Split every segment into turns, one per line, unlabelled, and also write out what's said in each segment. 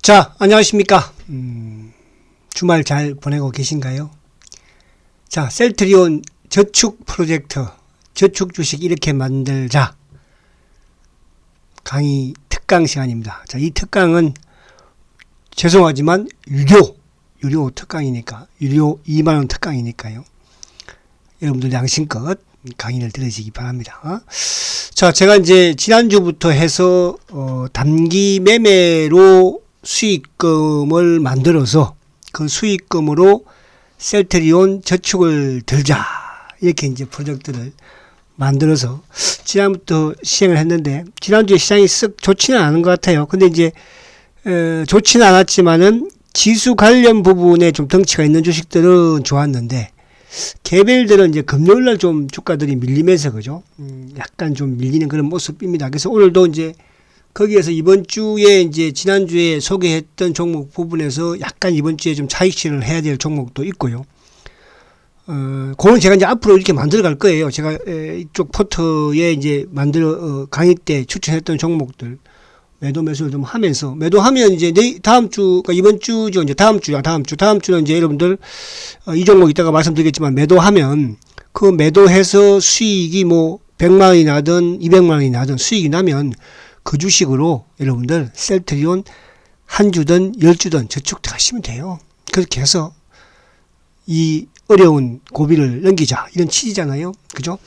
자, 안녕하십니까. 주말 잘 보내고 계신가요? 자, 셀트리온 저축 프로젝트, 저축 주식 이렇게 만들자. 강의 특강 시간입니다. 자, 이 특강은 죄송하지만 유료 특강이니까, 유료 2만원 특강이니까요. 여러분들 양심껏 강의를 들으시기 바랍니다. 자, 제가 이제 지난주부터 해서, 단기 매매로 수익금을 만들어서 그 수익금으로 셀트리온 저축을 들자. 이렇게 이제 프로젝트를 만들어서 지난부터 시행을 했는데, 지난주에 시장이 썩 좋지는 않은 것 같아요. 근데 이제, 좋지는 않았지만은 지수 관련 부분에 좀 덩치가 있는 주식들은 좋았는데, 개별들은 이제 금요일날 좀 주가들이 밀리면서 그죠? 약간 좀 밀리는 그런 모습입니다. 그래서 오늘도 이제 거기에서 이번 주에 이제 지난주에 소개했던 종목 부분에서 약간 이번 주에 좀 차익 실현을 해야 될 종목도 있고요. 그건 제가 이제 앞으로 이렇게 만들어 갈 거예요. 제가 이쪽 포트에 이제 강의 때 추천했던 종목들 매도 매수를 좀 하면서, 매도하면 이제 다음 주, 그러니까 이번 주죠. 이제 다음 주는 이제 여러분들, 이 종목 이따가 말씀드리겠지만, 매도하면, 그 매도해서 수익이 뭐, 100만원이 나든, 200만원이 나든 수익이 나면, 그 주식으로 여러분들, 셀트리온 한 주든, 10주든 저축 들어가시면 돼요. 그렇게 해서, 이 어려운 고비를 넘기자. 이런 취지잖아요. 그죠?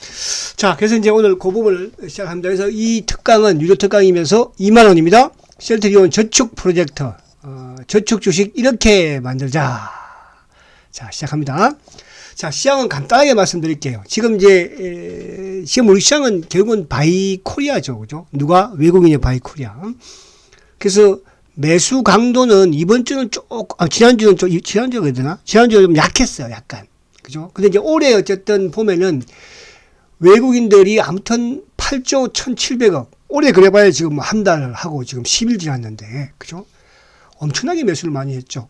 자, 그래서 이제 오늘 그 부분을 시작합니다. 그래서 이 특강은 유료 특강이면서 2만원입니다. 셀트리온 저축 프로젝트, 저축 주식 이렇게 만들자. 자, 시작합니다. 자, 시장은 간단하게 말씀드릴게요. 지금 이제, 지금 우리 시장은 결국은 바이 코리아죠. 그죠? 누가? 외국인의 바이 코리아. 그래서 매수 강도는 이번 주는 지난주가 그래야 되나? 지난주가 좀 약했어요, 약간. 그죠? 근데 이제 올해 어쨌든 보면은 외국인들이 아무튼 8조 1,700억. 올해 그래봐야 지금 한 달 하고 지금 10일 지났는데, 그죠? 엄청나게 매수를 많이 했죠.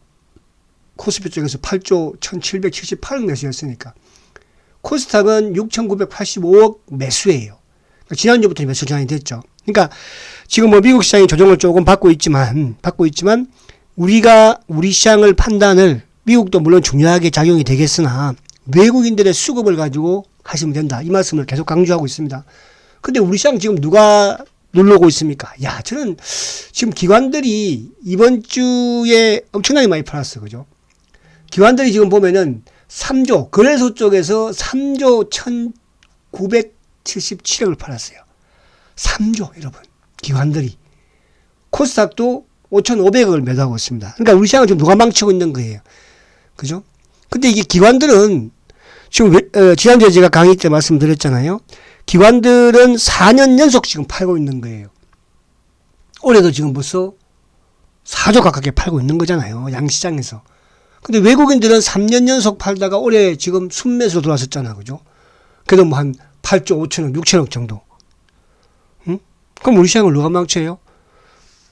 코스피 쪽에서 8조 1,778억 매수였으니까. 코스닥은 6,985억 매수예요. 그러니까 지난주부터 매수 전환이 됐죠. 그러니까 지금 뭐 미국 시장이 조정을 조금 받고 있지만 우리 시장을 판단을 미국도 물론 중요하게 작용이 되겠으나 외국인들의 수급을 가지고 하시면 된다. 이 말씀을 계속 강조하고 있습니다. 근데 우리 시장 지금 누가 누르고 있습니까? 야, 저는 지금 기관들이 이번 주에 엄청나게 많이 팔았어. 그죠? 기관들이 지금 보면은 3조, 거래소 쪽에서 3조 1,977억을 팔았어요. 3조, 여러분. 기관들이. 코스닥도 5,500억을 매도하고 있습니다. 그러니까 우리 시장을 지금 누가 망치고 있는 거예요. 그죠? 근데 이게 기관들은 지금, 지난주에 제가 강의 때 말씀드렸잖아요. 기관들은 4년 연속 지금 팔고 있는 거예요. 올해도 지금 벌써 4조 가깝게 팔고 있는 거잖아요. 양시장에서. 근데 외국인들은 3년 연속 팔다가 올해 지금 순매수로 돌아섰잖아. 그죠? 그래도 뭐 한 8조 5천억, 6천억 정도. 그럼 우리 시장을 누가 망쳐요?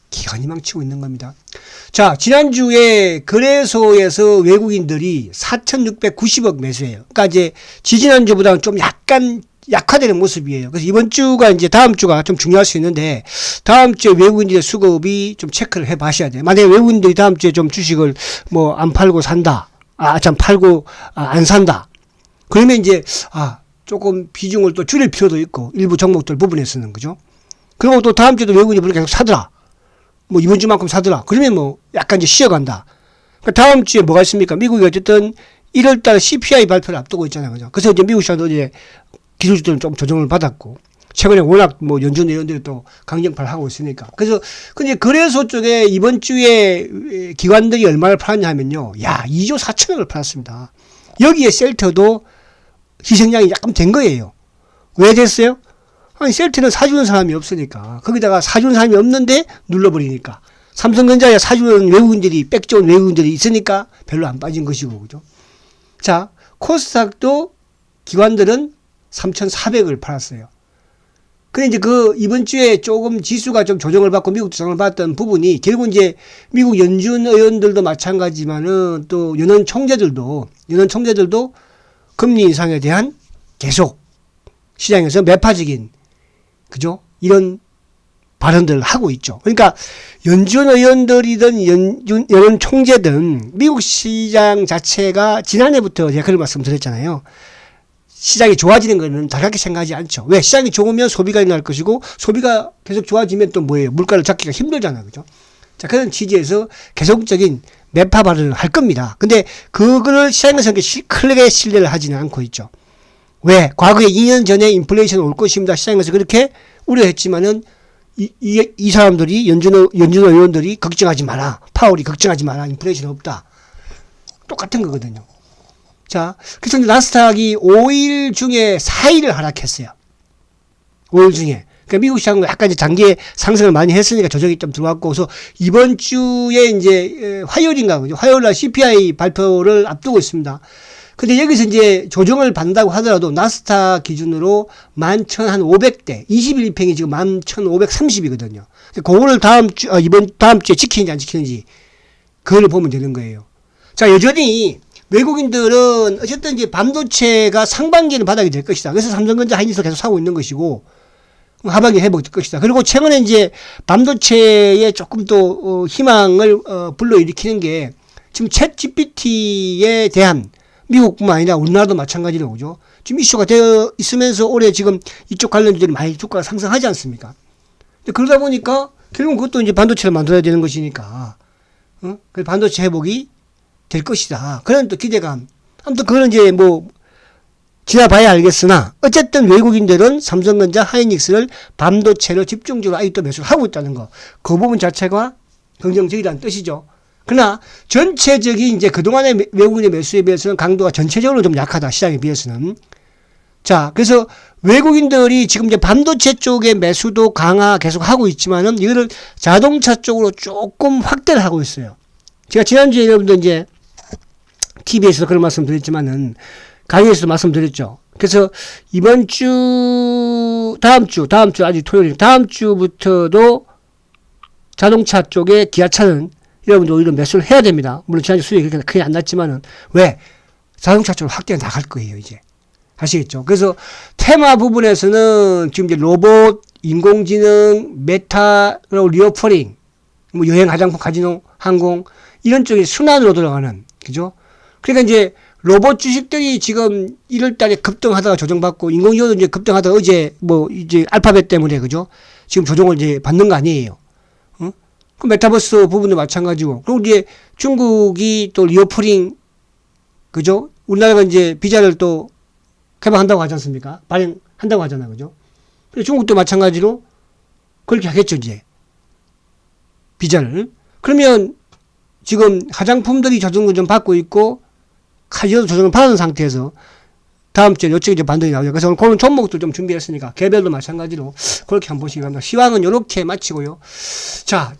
기관이 망치고 있는 겁니다. 자, 지난주에 거래소에서 외국인들이 4,690억 매수해요. 그러니까 이제 지지난주보다는 좀 약간 약화되는 모습이에요. 그래서 이번 주가 이제 다음 주가 좀 중요할 수 있는데, 다음 주에 외국인들의 수급이 좀 체크를 해 봐셔야 돼요. 만약에 외국인들이 다음 주에 좀 주식을 뭐 안 팔고 산다. 안 산다. 그러면 이제, 조금 비중을 또 줄일 필요도 있고, 일부 종목들 부분에서는, 그죠? 그리고 또 다음 주에도 외국인이 계속 사더라. 뭐 이번 주만큼 사더라. 그러면 뭐 약간 이제 쉬어간다. 그러니까 다음 주에 뭐가 있습니까? 미국이 어쨌든 1월달 CPI 발표를 앞두고 있잖아요. 그죠? 그래서 이제 미국 시장도 이제 기술주들은 좀 조정을 받았고, 최근에 워낙 뭐 연준 의원들이 또 강경파를 하고 있으니까. 그래서 근데 거래소 쪽에 이번 주에 기관들이 얼마를 팔았냐 하면요. 야, 2조 4천억을 팔았습니다. 여기에 셀트도 희생양이 약간 된 거예요. 왜 됐어요? 아니, 셀트는 사주는 사람이 없으니까. 거기다가 사주는 사람이 없는데 눌러버리니까. 삼성전자에 사주는 외국인들이, 백조원 외국인들이 있으니까 별로 안 빠진 것이고, 그죠? 자, 코스닥도 기관들은 3,400을 팔았어요. 근데 이제 이번 주에 조금 지수가 좀 조정을 받고 미국 조정을 받았던 부분이 결국 이제 미국 연준 의원들도 마찬가지지만은 또 연원 총재들도 금리 인상에 대한 계속 시장에서 매파적인, 그죠? 이런 발언들을 하고 있죠. 그러니까 연준 의원들이든 연준 총재든 미국 시장 자체가 지난해부터 제가 그런 말씀 드렸잖아요. 시장이 좋아지는 것은 다르게 생각하지 않죠. 왜? 시장이 좋으면 소비가 일어날 것이고 소비가 계속 좋아지면 또 뭐예요? 물가를 잡기가 힘들잖아요. 그죠? 자, 그런 취지에서 계속적인 매파 발언을 할 겁니다. 근데 그거를 시장에서 크게 신뢰를 하지는 않고 있죠. 왜? 과거에 2년 전에 인플레이션 올 것입니다. 시장에서 그렇게 우려했지만은 이 사람들이 연준 의원들이 걱정하지 마라. 파월이 걱정하지 마라. 인플레이션 없다. 똑같은 거거든요. 자, 그래서 나스닥이 5일 중에 4일을 하락했어요. 5일 중에. 그러니까 미국 시장은 약간 이제 단기에 상승을 많이 했으니까 조정이 좀 들어왔고, 그래서 이번 주에 이제 화요일인가 그죠? 화요일 날 CPI 발표를 앞두고 있습니다. 근데 여기서 이제 조정을 받는다고 하더라도 나스닥 기준으로 11,500대, 21일 평이 지금 11,530이거든요. 그거를 다음 주에 지키는지 안 지키는지, 그걸 보면 되는 거예요. 자, 여전히 외국인들은 어쨌든 이제 반도체가 상반기에는 바닥이 될 것이다. 그래서 삼성전자 하이닉스 계속 사고 있는 것이고, 하반기 회복될 것이다. 그리고 최근에 이제 반도체에 조금 또 희망을 불러일으키는 게 지금 챗 GPT에 대한 미국뿐만 아니라 우리나라도 마찬가지로 그죠. 지금 이슈가 되어 있으면서 올해 지금 이쪽 관련주들이 많이 주가가 상승하지 않습니까? 그러다 보니까 결국 그것도 이제 반도체를 만들어야 되는 것이니까, 그 반도체 회복이 될 것이다. 그런 또 기대감. 아무튼 그거는 이제 뭐 지나봐야 알겠으나 어쨌든 외국인들은 삼성전자, 하이닉스를 반도체로 집중적으로 아직도 매수를 하고 있다는 거. 그 부분 자체가 긍정적이라는 뜻이죠. 그러나 전체적인 이제 그동안의 외국인의 매수에 비해서는 강도가 전체적으로 좀 약하다. 시장에 비해서는. 자, 그래서 외국인들이 지금 이제 반도체 쪽의 매수도 강화 계속 하고 있지만은 이거를 자동차 쪽으로 조금 확대를 하고 있어요. 제가 지난주에 여러분들 이제 TV에서 그런 말씀 드렸지만은 강의에서도 말씀드렸죠. 그래서 이번 주, 다음 주 아직 토요일, 다음 주부터도 자동차 쪽에 기아차는 여러분들 오히려 매수를 해야 됩니다. 물론 지난주 수익이 그렇게 크게 안 났지만은 왜? 자동차 쪽으로 확대가 나갈 거예요, 이제. 아시겠죠? 그래서 테마 부분에서는 지금 이제 로봇, 인공지능, 메타, 그리고 리오퍼링, 뭐 여행, 화장품, 카지노, 항공, 이런 쪽이 순환으로 돌아가는, 그죠? 그러니까 이제 로봇 주식들이 지금 1월 달에 급등하다가 조정받고, 인공지능도 이제 급등하다가 어제 뭐 이제 알파벳 때문에, 그죠? 지금 조정을 이제 받는 거 아니에요. 그 메타버스 부분도 마찬가지고. 그리고 이제 중국이 또 리오퍼링, 그죠? 우리나라가 이제 비자를 또 개방한다고 하지 않습니까? 발행한다고 하잖아요. 그죠? 중국도 마찬가지로 그렇게 하겠죠, 이제. 비자를. 그러면 지금 화장품들이 조정을 좀 받고 있고, 카지노도 조정을 받은 상태에서 다음 주에 요쪽에 이제 반등이 나오죠. 그래서 오늘 그런 종목도 좀 준비했으니까, 개별도 마찬가지로 그렇게 한번 보시기 바랍니다. 시황은 이렇게 마치고요. 자,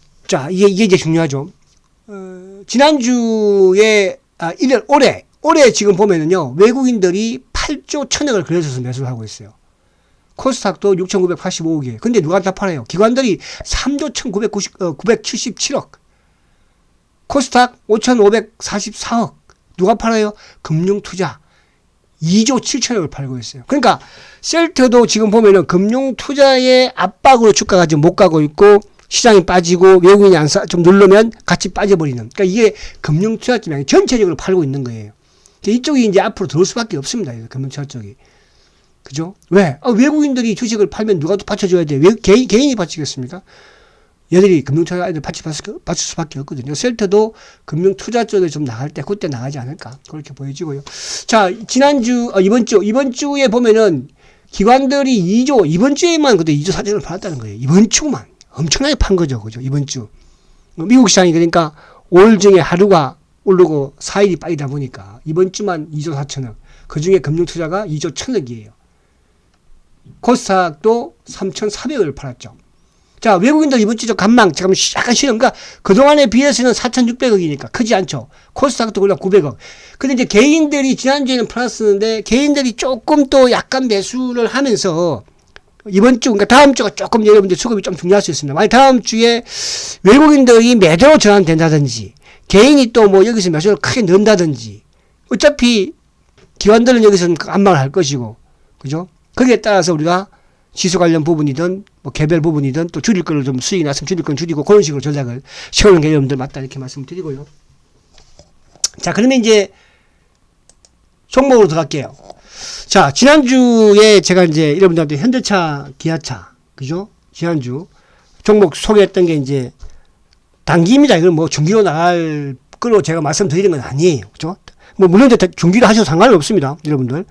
이게 이제 중요하죠. 지난주에, 올해 지금 보면은요, 외국인들이 8조 1000억을 그려줘서 매수를 하고 있어요. 코스닥도 6,985억이에요. 근데 누가 다 팔아요? 기관들이 3조 977억. 코스닥 5,544억. 누가 팔아요? 금융투자 2조 7천억을 팔고 있어요. 그러니까 셀트도 지금 보면은 금융투자의 압박으로 주가가 지금 못 가고 있고, 시장이 빠지고 외국인이 좀 누르면 같이 빠져버리는. 그러니까 이게 금융투자 쪽이 전체적으로 팔고 있는 거예요. 이쪽이 이제 앞으로 들어올 수밖에 없습니다. 금융투자 쪽이. 그죠? 왜? 외국인들이 주식을 팔면 누가 또 받쳐줘야 돼? 개인이 받치겠습니까? 얘들이 금융투자 애들 받칠 수밖에 없거든요. 셀트도 금융투자 쪽에 좀 나갈 때 그때 나가지 않을까? 그렇게 보여지고요. 자, 이번 주에 보면은 기관들이 이번 주에만 그때 2조 4천을 팔았다는 거예요. 이번 주만. 엄청나게 판 거죠. 그죠? 이번 주. 미국 시장이 그러니까 5일 중에 하루가 오르고 4일이 빠지다 보니까 이번 주만 2조 4천억. 그 중에 금융투자가 2조 1000억이에요. 코스닥도 3,400억을 팔았죠. 자, 외국인들 이번 주적 간망, 잠깐 약간 쉬는, 그러니까 그동안에 비해서는 4,600억이니까 크지 않죠. 코스닥도 올라 900억. 근데 이제 개인들이 지난주에는 팔았었는데, 개인들이 조금 또 약간 매수를 하면서, 이번 주, 그러니까 다음 주가 조금 여러분들 수급이 좀 중요할 수 있습니다. 만약 다음 주에 외국인들이 매도로 전환된다든지, 개인이 또 뭐 여기서 매수를 크게 넣는다든지, 어차피 기관들은 여기서는 안망을 할 것이고, 그죠? 거기에 따라서 우리가 지수 관련 부분이든 뭐 개별 부분이든 또 줄일 거를 좀 수익이 났으면 줄일 건 줄이고 그런 식으로 전략을 세우는 게 여러분들 맞다 이렇게 말씀드리고요. 자, 그러면 이제 종목으로 들어갈게요. 자, 지난주에 제가 이제 여러분들한테 현대차, 기아차, 그죠? 지난주 종목 소개했던 게 이제 단기입니다. 이건 뭐 중기로 나갈 거로 제가 말씀드리는 건 아니에요. 그죠? 뭐 물론 이제 중기로 하셔도 상관은 없습니다. 여러분들.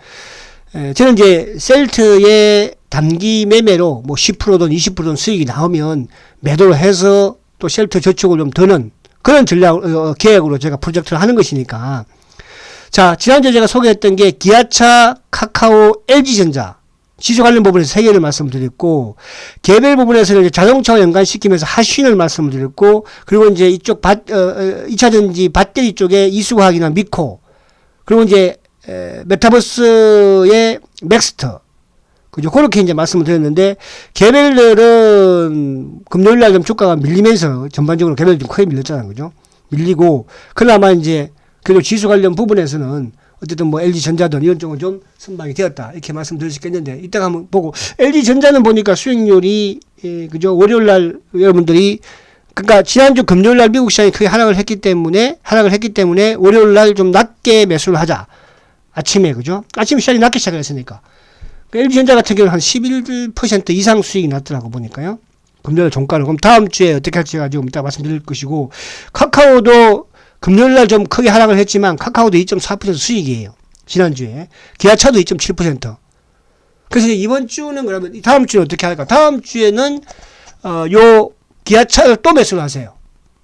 저는 이제 셀트의 단기 매매로 뭐 10%든 20%든 수익이 나오면 매도를 해서 또 셀트 저축을 좀 더는 그런 전략, 계획으로 제가 프로젝트를 하는 것이니까. 자, 지난주에 제가 소개했던 게 기아차, 카카오, LG전자, 지수 관련 부분에서 3개를 말씀드렸고, 개별 부분에서는 이제 자동차와 연관시키면서 하신을 말씀드렸고, 그리고 이제 이쪽 2차전지 배터리 쪽에 이수화학이나 미코, 그리고 이제, 메타버스의 맥스터, 그죠? 그렇게 이제 말씀을 드렸는데, 개별들은 금요일날 좀 주가가 밀리면서 전반적으로 개별이 좀 크게 밀렸잖아요. 그죠? 밀리고, 그나마 이제, 그리고 지수 관련 부분에서는 어쨌든 뭐 LG전자든 이런 쪽은 좀 선방이 되었다. 이렇게 말씀드릴 수 있겠는데, 이따가 한번 보고, LG전자는 보니까 수익률이, 그죠? 월요일날 여러분들이, 그러니까 지난주 금요일날 미국 시장이 크게 하락을 했기 때문에 월요일날 좀 낮게 매수를 하자. 아침에, 그죠? 아침에 시장이 낮게 시작을 했으니까. LG전자 같은 경우는 한 11% 이상 수익이 났더라고 보니까요. 금요일 종가를. 그럼 다음 주에 어떻게 할지 가지고 이따 말씀드릴 것이고, 카카오도 금요일날 좀 크게 하락을 했지만 카카오도 2.4% 수익이에요. 지난주에. 기아차도 2.7%. 그래서 이번 주는 그러면 다음 주는 어떻게 할까? 다음 주에는 요 기아차를 또 매수를 하세요.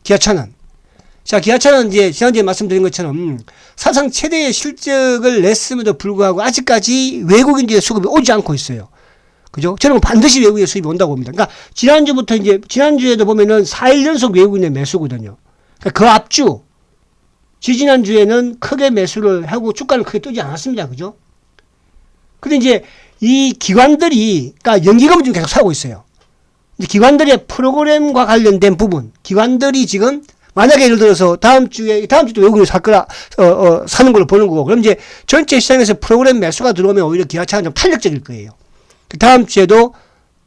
기아차는. 자, 기아차는 이제 지난주에 말씀드린 것처럼 사상 최대의 실적을 냈음에도 불구하고 아직까지 외국인들의 수급이 오지 않고 있어요. 그죠? 저는 반드시 외국의 수입이 온다고 봅니다. 그러니까 지난주에도 보면은 4일 연속 외국인의 매수거든요. 그러니까 그 앞주, 지지난주에는 크게 매수를 하고 주가는 크게 뜨지 않았습니다. 그죠? 근데 이제 이 기관들이, 그러니까 연기금을 지금 계속 사고 있어요. 이제 기관들의 프로그램과 관련된 부분, 기관들이 지금 만약에 예를 들어서 다음 주도 외국인이 살 거라, 사는 걸로 보는 거고, 그럼 이제 전체 시장에서 프로그램 매수가 들어오면 오히려 기아차는 좀 탄력적일 거예요. 다음 주에도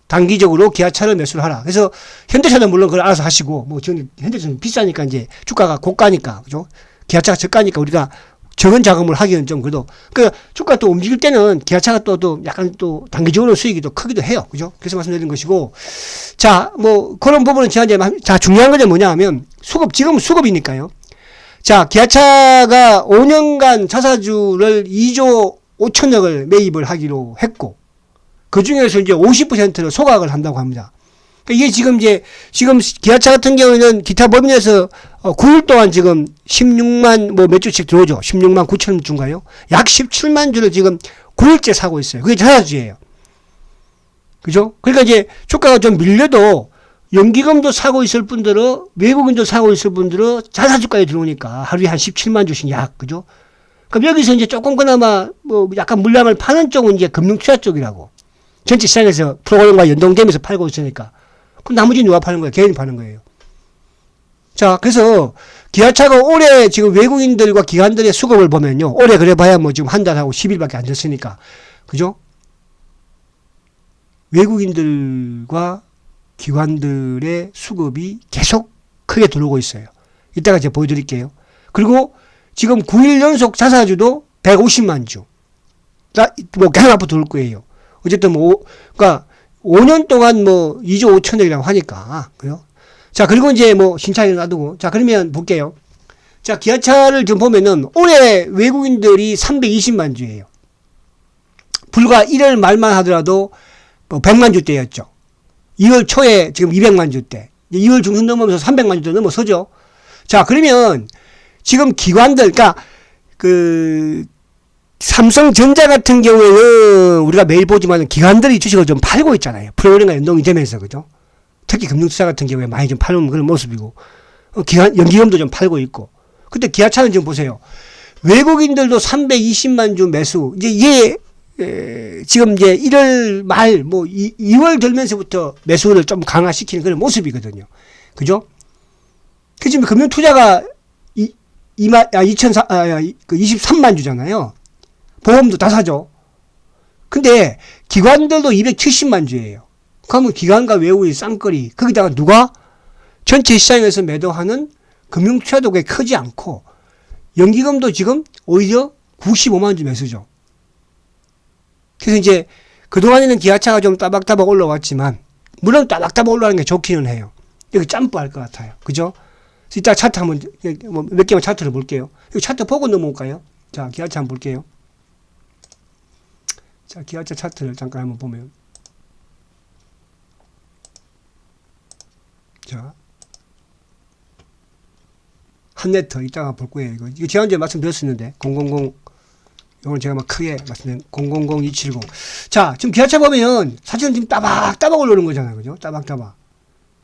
단기적으로 기아차를 매수를 하라. 그래서 현대차는 물론 그걸 알아서 하시고, 뭐 지금 현대차는 비싸니까 이제 주가가 고가니까, 그죠? 기아차가 저가니까 우리가 적은 자금을 하기는 좀 그래도, 주가 또 움직일 때는 기아차가 또 약간 또 단기적으로 수익이 또 크기도 해요. 그죠? 그래서 말씀드리는 것이고. 자, 뭐, 그런 부분은 자, 중요한 건 뭐냐 하면, 지금 수급이니까요. 자, 기아차가 5년간 자사주를 2조 5천억을 매입을 하기로 했고, 그 중에서 이제 50%를 소각을 한다고 합니다. 이게 지금 기아차 같은 경우에는 기타 법인에서 9일 동안 지금 16만 몇 주씩 들어오죠. 16만 9천 주인가요? 약 17만 주를 지금 9일째 사고 있어요. 그게 자사주예요. 그죠? 그러니까 이제 주가가 좀 밀려도 연기금도 사고 있을 분들은, 외국인도 사고 있을 분들은 자사주가에 들어오니까 하루에 한 17만 주씩 약, 그죠? 그럼 여기서 이제 조금 그나마 뭐 약간 물량을 파는 쪽은 이제 금융투자 쪽이라고. 전체 시장에서 프로그램과 연동되면서 팔고 있으니까. 그럼 나머지 누가 파는 거예요? 개인이 파는 거예요. 자, 그래서 기아차가 올해 지금 외국인들과 기관들의 수급을 보면요. 올해 그래 봐야 뭐 지금 한 달하고 10일밖에 안 됐으니까. 그죠? 외국인들과 기관들의 수급이 계속 크게 들어오고 있어요. 이따가 제가 보여드릴게요. 그리고 지금 9일 연속 자사주도 150만 주. 뭐 계속 앞으로 들어올 거예요. 어쨌든 그러니까 5년 동안 2조 5천억이라고 하니까. 그래요? 자, 그리고 이제 신차를 놔두고. 자, 그러면 볼게요. 자, 기아차를 지금 보면은 올해 외국인들이 320만 주예요. 불과 1월 말만 하더라도 100만 주대였죠. 2월 초에 지금 200만 주대. 2월 중순 넘으면서 300만 주대 넘어서죠. 자, 그러면 지금 기관들, 그러니까 삼성전자 같은 경우에는 우리가 매일 보지만 기관들이 주식을 좀 팔고 있잖아요. 프로그램과 연동이 되면서, 그죠? 특히 금융투자 같은 경우에 많이 좀 파는 그런 모습이고, 연기금도 좀 팔고 있고. 근데 기아차는 지금 보세요. 외국인들도 320만 주 매수. 이제 이게, 지금 이제 1월 말, 2월 들면서부터 매수를 좀 강화시키는 그런 모습이거든요. 그죠? 그 지금 금융투자가 23만 주잖아요. 보험도 다 사죠. 근데 기관들도 270만 주예요. 그러면 기관과 외국의 쌍거리, 거기다가 누가 전체 시장에서 매도하는 금융 투자도 그게 크지 않고 연기금도 지금 오히려 95만 주 매수죠. 그래서 이제 그동안에는 기아차가 좀 따박따박 올라왔지만 물론 따박따박 올라가는 게 좋기는 해요. 여기 짬뿌할 것 같아요. 그죠? 이따 차트 한번 몇 개만 차트를 볼게요. 여기 차트 보고 넘어올까요? 자, 기아차 한번 볼게요. 자, 기아차 차트를 잠깐 한번 보면 자, 한네터 이따가 볼 거예요. 이거 지난주에 말씀드렸었는데 000 이걸 제가 막 크게 말씀드린 000270. 자, 지금 기아차 보면 사실은 지금 따박따박 올라오는 거잖아요. 그죠? 따박따박.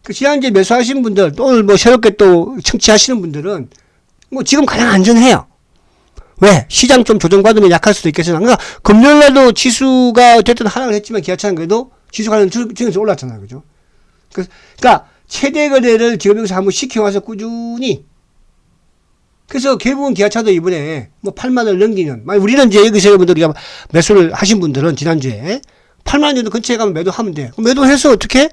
그 지난주에 매수하신 분들, 또 오늘 뭐 새롭게 또 청취하시는 분들은 뭐 지금 가장 안전해요. 왜? 시장 좀 조정받으면 약할 수도 있겠으나. 그러니까 금요일날도 지수가 어쨌든 하락을 했지만 기아차는 그래도 지수 관련 중에서 올랐잖아요. 그죠? 그러니까 최대 거래를 지금 여기서 한번 시켜와서 꾸준히 그래서 결국은 기아차도 이번에 뭐 8만을 넘기는, 우리는 이제 여기서 여러분들이 매수를 하신 분들은 지난주에 8만 정도 근처에 가면 매도하면 돼. 매도해서 어떻게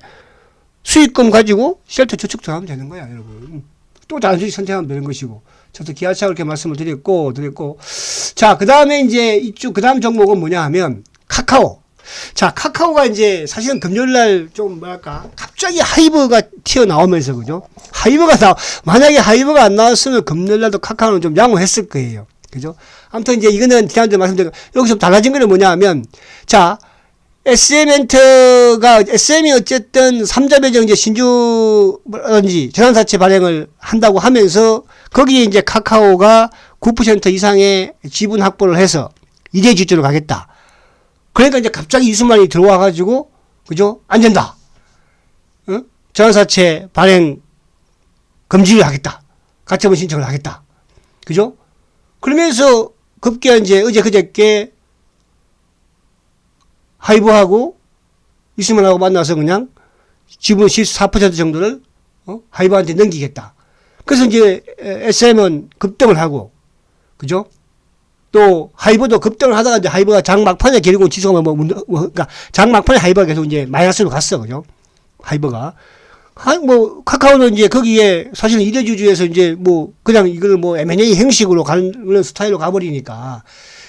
수익금 가지고 쉘터 저축 들어가면 되는 거야, 여러분. 또 다른 주식 선택하면 되는 것이고. 저도 기아차 그렇게 말씀을 드렸고. 자, 그 다음에 이제 이쪽, 그 다음 종목은 뭐냐 하면 카카오. 자, 카카오가 이제 사실은 금요일날 좀 뭐랄까, 갑자기 하이브가 튀어나오면서, 그죠? 만약에 하이브가 안 나왔으면 금요일날도 카카오는 좀 양호했을 거예요. 그죠? 아무튼 이제 이거는 지난주에 말씀드린, 여기서 좀 달라진 거는 뭐냐 하면, 자, SM이 어쨌든 3자 배정 이제 신주라든지 전환사채 발행을 한다고 하면서 거기에 이제 카카오가 9% 이상의 지분 확보를 해서 이대 주주로 가겠다. 그러니까 이제 갑자기 이수만이 들어와가지고, 그죠? 안 된다. 응? 전환사채 발행 금지를 하겠다. 가처분 신청을 하겠다. 그죠? 그러면서 급기야 이제 그저께 하이브하고 이수만하고 만나서 그냥 지분 14% 정도를 하이브한테 넘기겠다. 그래서 이제 SM은 급등을 하고, 그죠? 또 하이브도 급등을 하다가 이제 하이브가 장 막판에 결국 지수가 그러니까 장 막판에 하이브가 계속 이제 마이너스로 갔어, 그죠? 하이브가. 카카오는 이제 거기에 사실은 이대주주에서 이제 그냥 이걸 M&A 형식으로 가는 스타일로 가버리니까.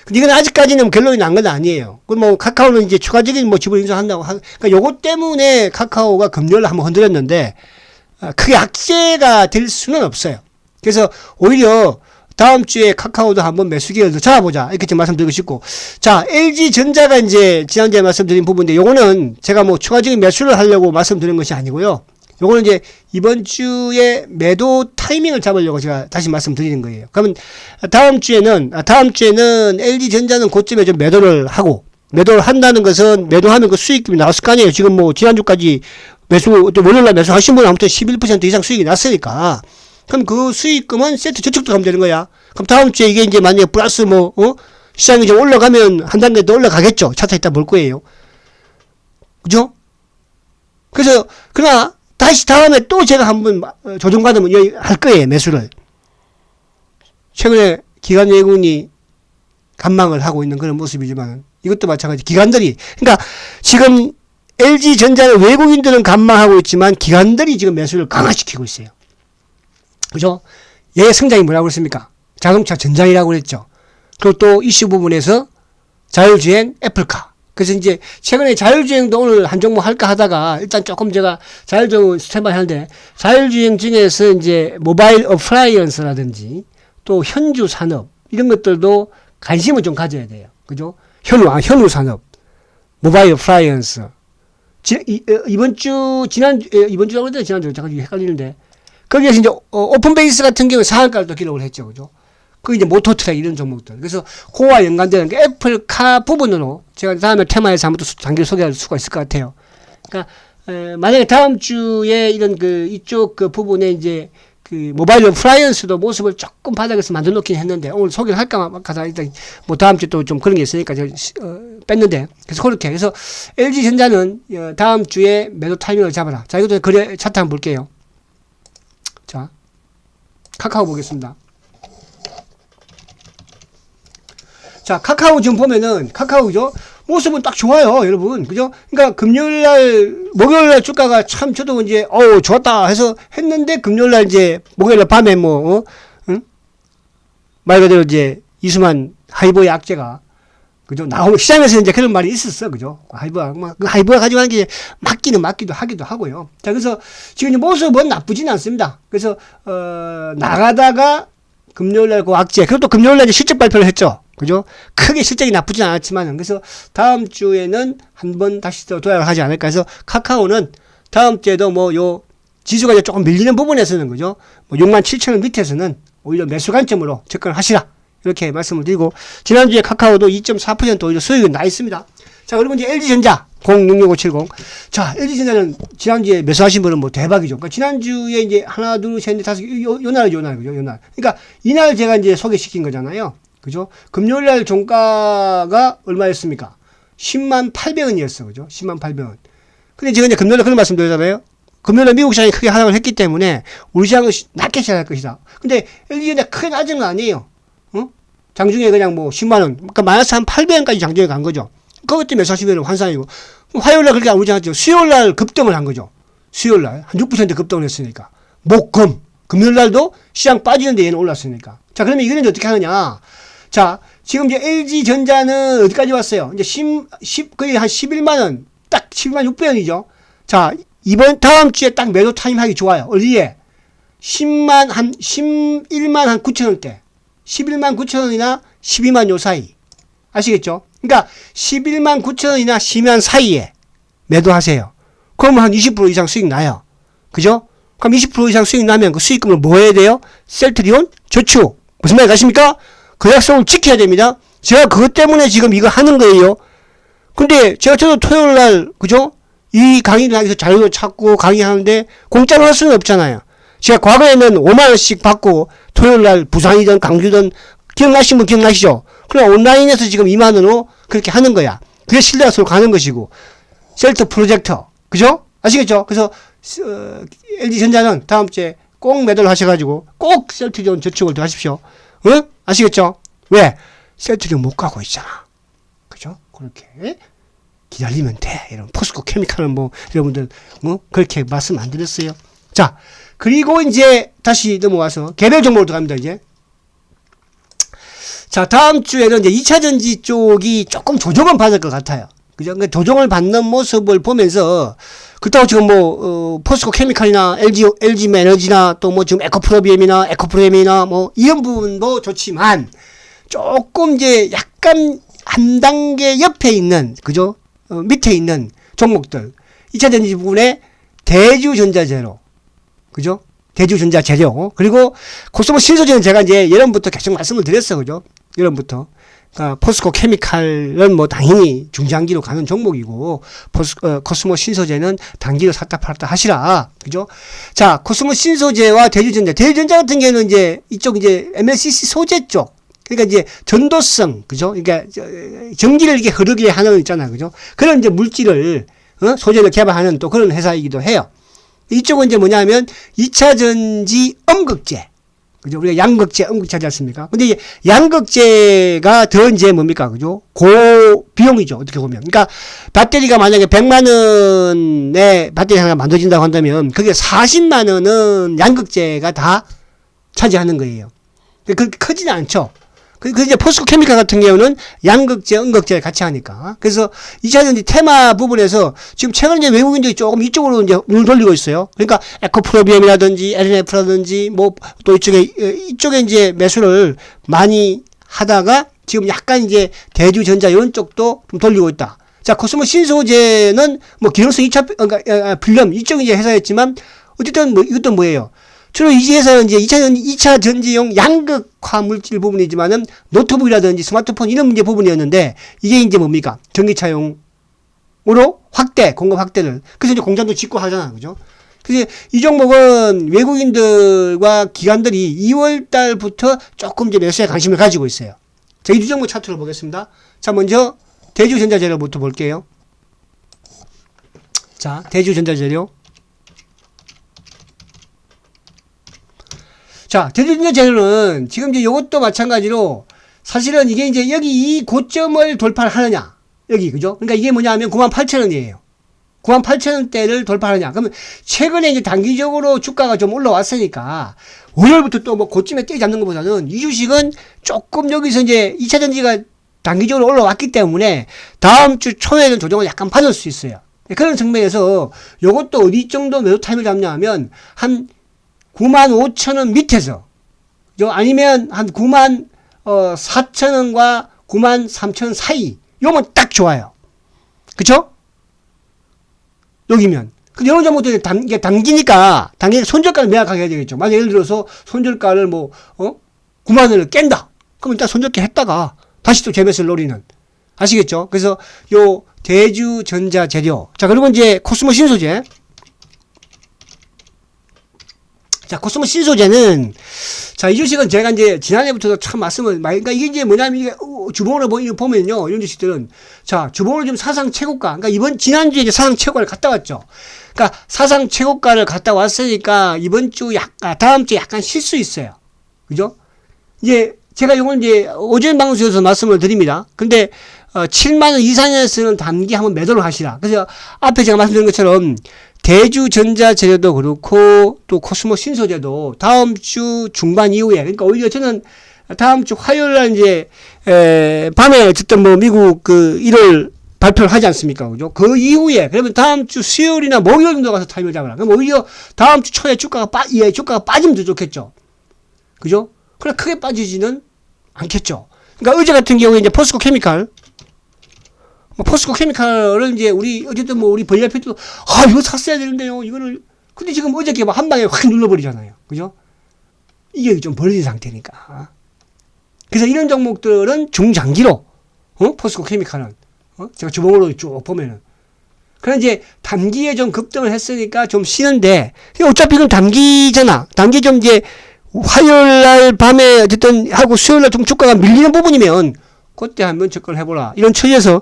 근데 이건 아직까지는 결론이 난 건 아니에요. 그럼 카카오는 이제 추가적인 지분 인수한다고 그러니까 요것 때문에 카카오가 금요일에 한번 흔들렸는데, 크게 악재가 될 수는 없어요. 그래서 오히려 다음 주에 카카오도 한번 매수 기회를 더 잡아보자. 이렇게 좀 말씀드리고 싶고. 자, LG전자가 이제 지난주에 말씀드린 부분인데, 요거는 제가 추가적인 매수를 하려고 말씀드린 것이 아니고요. 요거는 이제 이번 주에 매도 타이밍을 잡으려고 제가 다시 말씀드리는 거예요. 그러면 다음 주에는 LG전자는 그쯤에 좀 매도를 한다는 것은 매도하면 그 수익금이 나왔을 거 아니에요. 지금 지난주까지 월요일날 매수하신 분은 아무튼 11% 이상 수익이 났으니까. 그럼 그 수익금은 세트 저축도 하면 되는 거야. 그럼 다음 주에 이게 이제 만약에 플러스 시장이 좀 올라가면 한 단계 더 올라가겠죠. 차트 이따 볼 거예요. 그죠? 그래서, 그러나, 다시 다음에 또 제가 한번 조정받으면 할 거예요, 매수를. 최근에 기관 예군이 간망을 하고 있는 그런 모습이지만, 이것도 마찬가지. 기관들이, 그러니까 지금 LG전자는 외국인들은 간망하고 있지만, 기관들이 지금 매수를 강화시키고 있어요. 그죠? 얘 성장이 뭐라고 그랬습니까? 자동차 전장이라고 그랬죠. 그리고 또 이슈 부분에서 자율주행 애플카. 그래서 이제 최근에 자율주행도 오늘 한 종목 할까 하다가 일단 조금 제가 자율주행 스탠바이 하는데, 자율주행 중에서 이제 모바일 어플라이언스라든지 또 현주 산업 이런 것들도 관심을 좀 가져야 돼요. 그죠? 현우 산업, 모바일 어플라이언스. 이번 주라고 했는데 지난주 잠깐 헷갈리는데, 거기에서 이제 오픈베이스 같은 경우에 상한가를 기록을 했죠. 그죠? 그 이제 모토트랙 이런 종목들. 그래서 그와 연관되는 게 애플카 부분으로 제가 다음에 테마에서 한번 또 장기 소개할 수가 있을 것 같아요. 그러니까 만약에 다음 주에 이런 이쪽 부분에 이제 모바일 어플라이언스도 모습을 조금 바닥에서 만들어 놓긴 했는데, 오늘 소개를 할까 말까 일단 다음 주에 또 좀 그런 게 있으니까 제가 뺐는데, 그래서 그렇게 해서 LG전자는 다음 주에 매도 타이밍을 잡아라. 자, 이것도 거래 차트 한번 볼게요. 자, 카카오 보겠습니다. 자, 카카오 지금 보면은, 카카오죠? 모습은 딱 좋아요, 여러분. 그죠? 그러니까 금요일 날, 목요일 날 주가가 참 저도 이제, 좋았다 해서 했는데, 금요일 날 이제, 목요일 날 밤에 뭐, 응? 말 그대로 이제, 이수만 하이보의 악재가, 그죠? 나오고, 시장에서 이제 그런 말이 있었어. 그죠? 하이보가 가지고 하는 게 맞기도 하기도 하고요. 자, 그래서 지금 이제 모습은 나쁘진 않습니다. 그래서, 나가다가 금요일 날 그 악재, 그리고 또 금요일 날 이제 실적 발표를 했죠. 그죠? 크게 실적이 나쁘진 않았지만, 그래서 다음 주에는 한번 다시 또 도약을 하지 않을까 해서 카카오는 다음 주에도 뭐 요 지수가 이제 조금 밀리는 부분에서는 그죠? 뭐 67,000원 밑에서는 오히려 매수 관점으로 접근을 하시라. 이렇게 말씀을 드리고, 지난주에 카카오도 2.4% 오히려 수익이 나 있습니다. 자, 그리고 이제 LG전자 066570. 자, LG전자는 지난주에 매수하신 분은 뭐 대박이죠. 그러니까 지난주에 이제 하나, 둘, 셋, 넷, 다섯, 요날이죠, 요날. 그죠? 요날. 그러니까 이날 제가 이제 소개시킨 거잖아요. 그죠? 금요일 날 종가가 얼마였습니까? 10만 800원이었어. 그죠? 10만 800원. 근데 제가 이제 금요일 날 그런 말씀 드리잖아요. 금요일 날 미국 시장이 크게 하락을 했기 때문에 우리 시장은 낮게 시작할 것이다. 근데 LG전자 크게 낮은 건 아니에요. 장중에 그냥 뭐 10만원. 그러니까 마이너스 한 800원까지 장중에 간 거죠. 그것 때문에 사시면 환상이고. 화요일 날 그렇게 안 오지 않았죠. 수요일 날 급등을 한 거죠. 수요일 날. 한 6% 급등을 했으니까. 목, 금요일 날도 시장 빠지는데 얘는 올랐으니까. 자, 그러면 이거는 어떻게 하느냐. 자, 지금 이제 LG전자는 어디까지 왔어요? 이제 거의 한 11만원. 딱 11만 600원이죠. 자, 다음 주에 딱 매도 타임 하기 좋아요. 어디에? 11만 한 9천원대. 11만 9천원이나 12만 요 사이. 아시겠죠? 그러니까 11만 9천원이나 12만 사이에 매도하세요. 그러면 한 20% 이상 수익 나요. 그죠? 그럼 20% 이상 수익 나면 그 수익금을 뭐 해야 돼요? 셀트리온 저축. 무슨 말인지 아십니까? 그 약속을 지켜야 됩니다. 제가 그것 때문에 지금 이거 하는 거예요. 근데 저도 토요일 날, 그죠? 이 강의를 하기 위해서 자료를 찾고 강의하는데 공짜로 할 수는 없잖아요. 제가 과거에는 5만원씩 받고 토요일 날 부산이든 강주든 기억나시는 분 기억나시죠? 그럼 온라인에서 지금 2만원으로 그렇게 하는 거야. 그게 신뢰가 서로 가는 것이고. 셀트 프로젝터. 그죠? 아시겠죠? 그래서, LG전자는 다음 주에 꼭 매도를 하셔가지고 꼭 셀트리온 저축을 더 하십시오. 응? 아시겠죠? 왜? 셀트리온 못 가고 있잖아. 그죠? 그렇게 기다리면 돼. 이런 포스코 케미칼은 뭐, 여러분들, 그렇게 말씀 안 드렸어요. 자, 그리고 이제 다시 넘어와서 개별 종목으로 들어갑니다, 이제. 자, 다음 주에는 이제 2차전지 쪽이 조금 조정은 받을 것 같아요. 그죠? 그러니까 조정을 받는 모습을 보면서, 그렇다고 지금 뭐, 포스코 케미칼이나 LG 에너지나 또 뭐 지금 에코프로비엠이나 뭐, 이런 부분도 좋지만, 조금 이제 약간 한 단계 옆에 있는, 그죠? 밑에 있는 종목들. 2차전지 부분에 대주전자재료. 그죠? 대주전자재료. 그리고 코스모 신소재는 제가 이제 예전부터 계속 말씀을 드렸어. 그죠? 예전부터. 그러니까 포스코 케미칼은 뭐 당연히 중장기로 가는 종목이고, 코스모 신소재는 단기로 샀다 팔았다 하시라. 그죠? 자, 코스모 신소재와 대주전자. 대주전자 같은 경우는 이제 이쪽 이제 MLCC 소재 쪽. 그러니까 이제 전도성. 그죠? 그러니까 전기를 이렇게 흐르게 하는 있잖아요. 그죠? 그런 이제 물질을, 소재를 개발하는 또 그런 회사이기도 해요. 이쪽은 이제 뭐냐면 2차 전지 음극재. 그죠? 우리가 양극재, 음극재 하지 않습니까? 근데 이제 양극재가 더 이제 뭡니까? 그죠? 고비용이죠. 어떻게 보면. 그러니까 배터리가 만약에 100만 원의 배터리 하나가 만들어진다고 한다면 그게 40만 원은 양극재가 다 차지하는 거예요. 그렇게 크지는 않죠. 그 이제 포스코 케미칼 같은 경우는 양극재, 음극재를 같이 하니까. 그래서 2차전지 테마 부분에서 지금 최근에 이제 외국인들이 조금 이쪽으로 이제 눈을 돌리고 있어요. 그러니까 에코프로비엠이라든지 LNF라든지 뭐 또 이쪽에 이제 매수를 많이 하다가 지금 약간 이제 대주전자 이런 쪽도 좀 돌리고 있다. 자, 코스모 신소재는 뭐 기능성 2차, 그러니까 필름 이쪽 이제 회사였지만 어쨌든 뭐 이것도 뭐예요? 주로 이 회사는 이제 2차 전지용 양극화 물질 부분이지만은 노트북이라든지 스마트폰 이런 문제 부분이었는데 이게 이제 뭡니까? 전기차용으로 공급 확대를. 그래서 이제 공장도 짓고 하잖아. 그죠? 그래서 이 종목은 외국인들과 기관들이 2월 달부터 조금 이제 매수에 관심을 가지고 있어요. 자, 이 두 종목 차트로 보겠습니다. 자, 먼저 대주전자재료부터 볼게요. 자, 대주전자재료. 자, 대주전자재료는 지금 이제 이것도 마찬가지로 사실은 이게 이제 여기 이 고점을 돌파를 하느냐. 여기, 그죠? 그러니까 이게 뭐냐면 98,000원이에요. 98,000원대를 돌파하느냐. 그러면 최근에 이제 단기적으로 주가가 좀 올라왔으니까 월요일부터 또 뭐 고점에 때려 잡는 것보다는 이 주식은 조금 여기서 이제 2차 전지가 단기적으로 올라왔기 때문에 다음 주 초에는 조정을 약간 받을 수 있어요. 그런 측면에서 요것도 어디 정도 매도 타임을 잡냐 하면 한 95,000원 밑에서 아니면 한 94,000원과 93,000원 사이 요건 딱 좋아요. 그쵸? 여기면. 근데 이런 종목들이 단기니까 손절가를 매각하게 해야 되겠죠. 만약 예를 들어서 손절가를 9만원을 깬다. 그럼 일단 손절가 했다가 다시 또 재매수를 노리는. 아시겠죠? 그래서 요 대주전자재료. 자, 그리고 이제 코스모 신소재. 자, 코스모 신소재는 자, 이 주식은 제가 이제 지난해부터도 참 말씀을 많이, 그러니까 이게 이제 뭐냐면 이게 주봉으로 보면요. 이런 주식들은 자, 주봉을 좀 사상 최고가. 그러니까 지난주에 이제 사상 최고가를 갔다 왔죠. 그러니까 사상 최고가를 갔다 왔으니까 이번 주 다음 주에 약간 쉴 수 있어요. 그죠? 이제 제가 이건 이제 오전 방송에서 말씀을 드립니다. 근데 7만원 이상에서는 단기 한번 매도를 하시라. 그래서 앞에 제가 말씀드린 것처럼 대주전자재료도 그렇고 또 코스모 신소재도 다음 주 중반 이후에, 그러니까 오히려 저는 다음 주 화요일날 이제 밤에 어쨌든 뭐 미국 그 1월 발표를 하지 않습니까? 그죠? 그 이후에 그러면 다음 주 수요일이나 목요일 정도 가서 타임을 잡아라. 그럼 오히려 다음 주 초에 주가가 빠지면 더 좋겠죠. 그죠? 그래 크게 빠지지는 않겠죠. 그러니까 어제 같은 경우에 이제 포스코 케미칼 포스코 케미칼을 이제 어쨌든 우리 VIP도 이거 샀어야 되는데요. 이거를 근데 지금 어저께 한 방에 확 눌러버리잖아요. 그죠? 이게 좀 벌어진 상태니까. 그래서 이런 종목들은 중장기로 포스코 케미칼은 제가 주봉으로 쭉 보면은 그래 이제 단기에 좀 급등을 했으니까 좀 쉬는데 어차피 이건 단기잖아. 단기 좀 이제 화요일날 밤에 어쨌든 하고 수요일날 좀 주가가 밀리는 부분이면 그때 한번 접근을 해보라. 이런 처지에서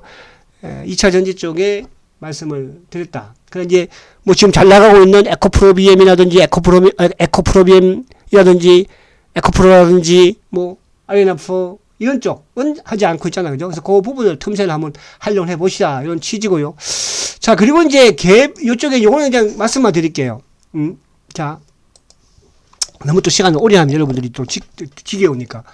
2차 전지 쪽에 말씀을 드렸다. 그래 이제 뭐 지금 잘 나가고 있는 에코프로비엠이라든지 에코프로비엠이라든지 에코프로라든지 뭐 아이나프 이런 쪽은 하지 않고 있잖아요. 그죠? 그래서 그 부분을 틈새를 한번 활용을 해보시라. 이런 취지고요. 자, 그리고 이제 요쪽에 요거는 그냥 말씀만 드릴게요. 자, 너무 또 시간을 오래 하면 여러분들이 또 지겨우니까.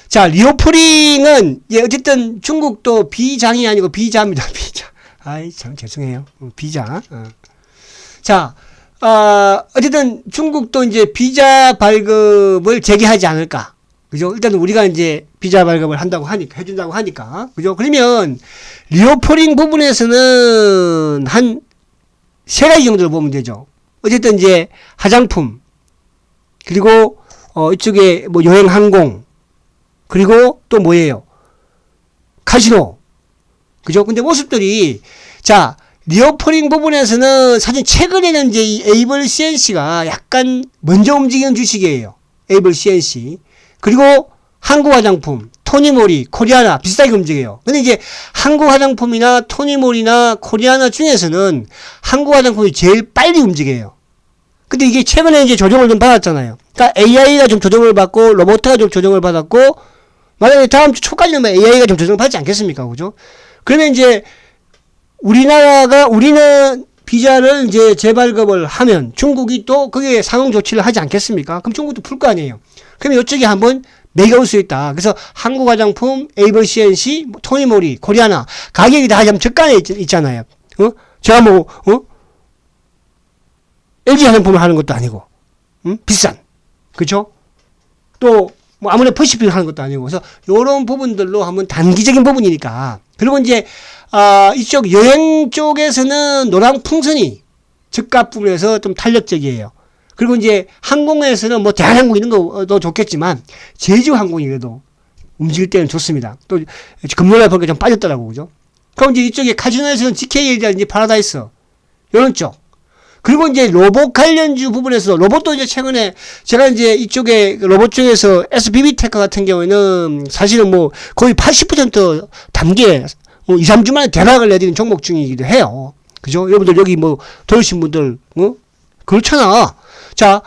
자, 리오프링은, 예, 어쨌든 중국도 비장이 아니고 비자입니다. 비자. 아이, 참, 죄송해요. 비자. 자, 어쨌든 중국도 이제 비자 발급을 재개하지 않을까. 그죠? 일단 우리가 이제 비자 발급을 해준다고 하니까. 그죠? 그러면, 리오프링 부분에서는 한 세 가지 정도를 보면 되죠. 어쨌든 이제 화장품, 그리고, 이쪽에 뭐 여행 항공, 그리고 또 뭐예요? 카지노. 그죠? 근데 모습들이, 자, 리오프링 부분에서는 사실 최근에는 이제 이 에이블 CNC가 약간 먼저 움직이는 주식이에요. 에이블 CNC. 그리고 한국 화장품, 토니모리, 코리아나 비슷하게 움직여요. 근데 이제 한국 화장품이나 토니모리나 코리아나 중에서는 한국 화장품이 제일 빨리 움직여요. 근데 이게 최근에 이제 조정을 좀 받았잖아요. 그러니까 AI가 좀 조정을 받고 로봇가 좀 조정을 받았고 만약에 다음 주 초까지는 AI가 좀 조정을 받지 않겠습니까? 그죠? 그러면 이제 우리는 비자를 이제 재발급을 하면 중국이 또 거기에 상응 조치를 하지 않겠습니까? 그럼 중국도 풀 거 아니에요. 그러면 이쪽에 한번 매겨올 수 있다. 그래서 한국 화장품, 에이블 CNC, 토니모리, 코리아나 가격이 다 좀 저가에 있잖아요. 제가 LG 화장품을 하는 것도 아니고, 비싼. 그쵸? 또, 뭐, 아무래도 퍼시픽을 하는 것도 아니고. 그래서, 요런 부분들로 한번 단기적인 부분이니까. 그리고 이제, 이쪽 여행 쪽에서는 노랑 풍선이 저가 부분에서 좀 탄력적이에요. 그리고 이제 항공에서는 뭐 대한항공 이런 거도 좋겠지만, 제주항공이 그래도 움직일 때는 좋습니다. 또, 금요일날 보니까 좀 빠졌더라고. 그죠? 그럼 이제 이쪽에 카지노에서는 GK이라든지 파라다이스. 요런 쪽. 그리고 이제 로봇 관련주 부분에서 로봇도 이제 최근에 제가 이제 이쪽에 로봇 중에서 SBB테크 같은 경우에는 사실은 뭐 거의 80% 단계 2, 3주 만에 대박을 내리는 종목 중이기도 해요. 그죠? 여러분들 여기 뭐 들으신 분들 그렇잖아. 자,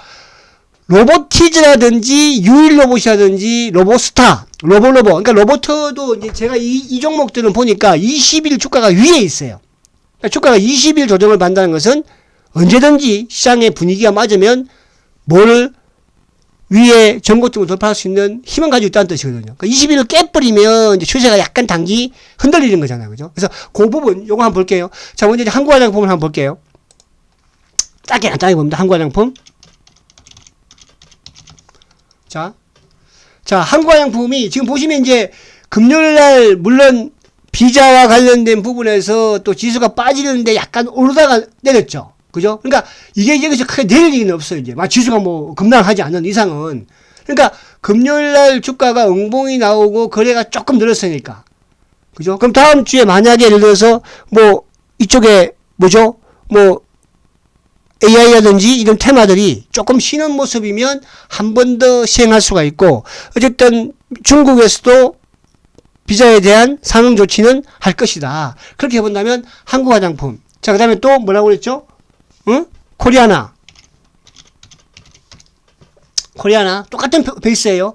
로보티즈라든지 유일 로봇이라든지 로보스타, 그러니까 로보트도 이제 제가 이 종목들은 보니까 20일 주가가 위에 있어요. 그러니까 주가가 20일 조정을 받는다는 것은 언제든지 시장의 분위기가 맞으면 뭐를 위에 전고점을 돌파할 수 있는 힘은 가지고 있다는 뜻이거든요. 그러니까 20일을 깨버리면 이제 추세가 약간 단기 흔들리는 거잖아요. 그죠? 그래서 그 부분, 요거 한번 볼게요. 자, 먼저 이제 한국 화장품을 한번 볼게요. 짧게 간단하게 봅니다. 한국 화장품. 자, 한국 화장품이 지금 보시면 이제 금요일 날 물론 비자와 관련된 부분에서 또 지수가 빠지는데 약간 오르다가 내렸죠. 그죠? 그러니까 이게 여기서 크게 내릴 일은 없어요. 이제 막 지수가 뭐 급락하지 않는 이상은. 그러니까 금요일 날 주가가 응봉이 나오고 거래가 조금 늘었으니까. 그죠? 그럼 다음 주에 만약에 예를 들어서 뭐 이쪽에 뭐죠? 뭐 AI라든지 이런 테마들이 조금 쉬는 모습이면 한 번 더 시행할 수가 있고, 어쨌든 중국에서도 비자에 대한 상응 조치는 할 것이다. 그렇게 본다면 한국 화장품. 자, 그 다음에 또 뭐라고 그랬죠? 응? 코리아나. 똑같은 베이스예요.